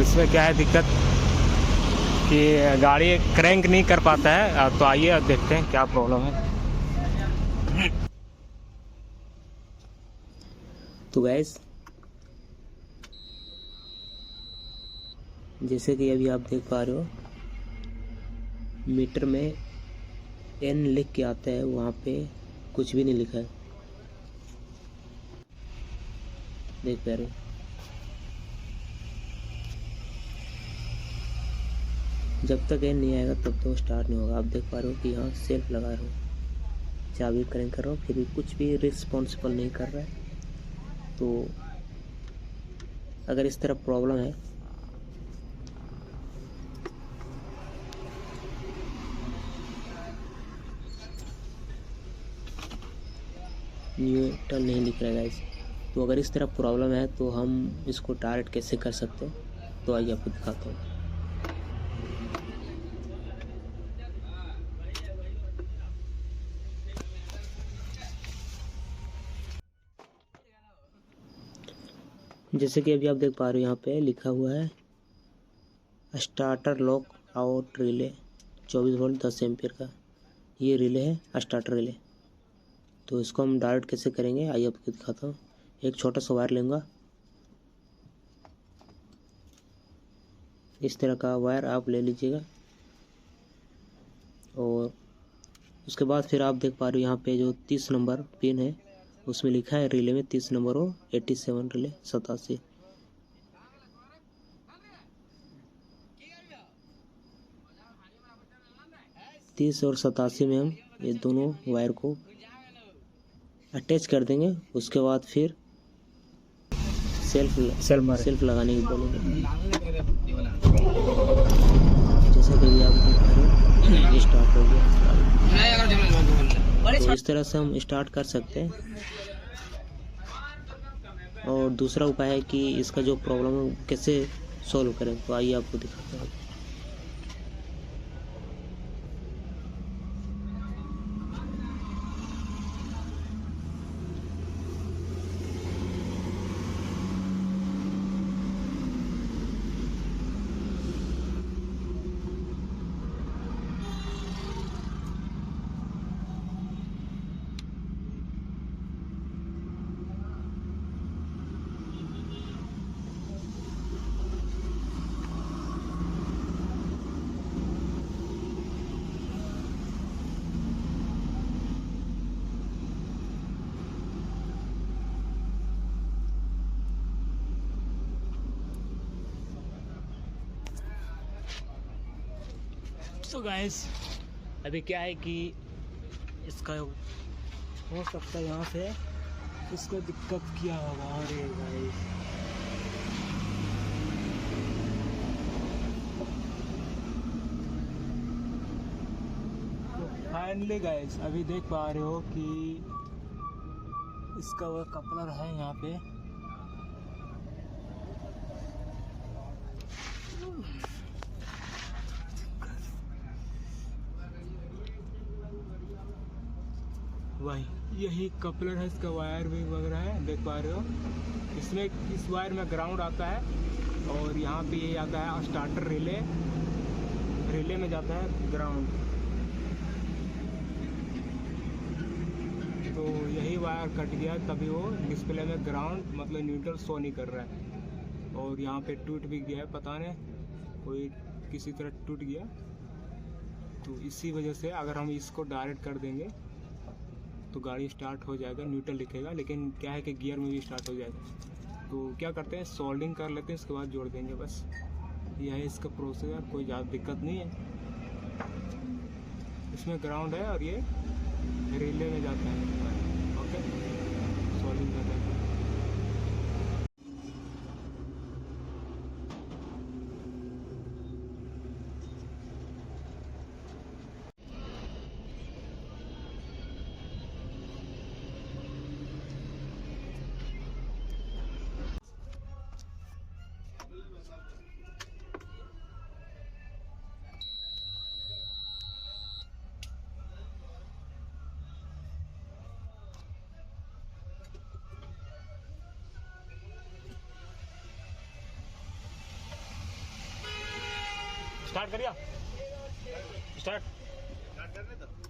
इसमें क्या है दिक्कत कि गाड़ी क्रैंक नहीं कर पाता है। तो आइए अब देखते हैं क्या प्रॉब्लम है। तो गैस, जैसे कि अभी आप देख पा रहे हो, मीटर में एन लिख के आता है, वहाँ पे कुछ भी नहीं लिखा है। देख पा रहे हो, जब तक एन नहीं आएगा तब तो स्टार्ट नहीं होगा। आप देख पा रहे हो कि यहाँ सेल्फ लगा रहा हूँ, चाबी क्रैंक कर रहा हूँ, फिर भी कुछ भी रिस्पॉन्सिबल नहीं कर रहा है। तो अगर इस तरह प्रॉब्लम है न्यूट्रल नहीं लिख रहा है गाइस, तो अगर इस तरह प्रॉब्लम है तो हम इसको डायरेक्ट कैसे कर सकते हैं, तो आइए आपको दिखाता हूँ। जैसे कि अभी आप देख पा रहे हो, यहाँ पे लिखा हुआ है starter lock out relay 24 volt 10 ampere का। ये रिले है, स्टार्टर रिले। तो इसको हम डायरेक्ट कैसे करेंगे, आइए आपको दिखाता हूँ। एक छोटा सा वायर लूँगा, इस तरह का वायर आप ले लीजिएगा। और उसके बाद फिर आप देख पा रहे हो यहाँ पे जो 30 नंबर पिन है, उसमें लिखा है रिले में 30 नंबर हो 87 रिले 87। तीस और 87 में हम ये दोनों वायर को अटैच कर देंगे। उसके बाद फिर सेल्फ लगाने की बोलेंगे। जैसे कि आप देख पा रहे हो, स्टार्ट हो गया। तो इस तरह से हम स्टार्ट कर सकते हैं। और दूसरा उपाय है कि इसका जो प्रॉब्लम है कैसे सॉल्व करें, तो आइए आपको दिखाते हैं। तो गाइस, अभी क्या है कि इसका हो सकता है यहाँ पे इसको दिक्कत किया होगा। अरे गाइस, तो फाइनली गाइस अभी देख पा रहे हो कि इसका वो कपलर है यहाँ पे। वही यही कपलर है, इसका वायर भी वगैरह है, देख पा रहे हो। इसमें इस वायर में ग्राउंड आता है और यहाँ पे ये आता है स्टार्टर रिले, रिले में जाता है ग्राउंड। तो यही वायर कट गया, तभी वो डिस्प्ले में ग्राउंड मतलब न्यूट्रल शो नहीं कर रहा है। और यहाँ पे टूट भी गया है, पता नहीं कोई किसी तरह टूट गया। तो इसी वजह से अगर हम इसको डायरेक्ट कर देंगे तो गाड़ी स्टार्ट हो जाएगा, न्यूट्रल लिखेगा, लेकिन क्या है कि गियर में भी स्टार्ट हो जाएगा। तो क्या करते हैं, सोल्डिंग कर लेते हैं, इसके बाद जोड़ देंगे। बस यह है इसका प्रोसीजर, कोई ज़्यादा दिक्कत नहीं है। इसमें ग्राउंड है और ये रिले में जाता है। ओके, सोल्डिंग कर देते हैं। स्टार्ट करिए, स्टार्ट। करने दो।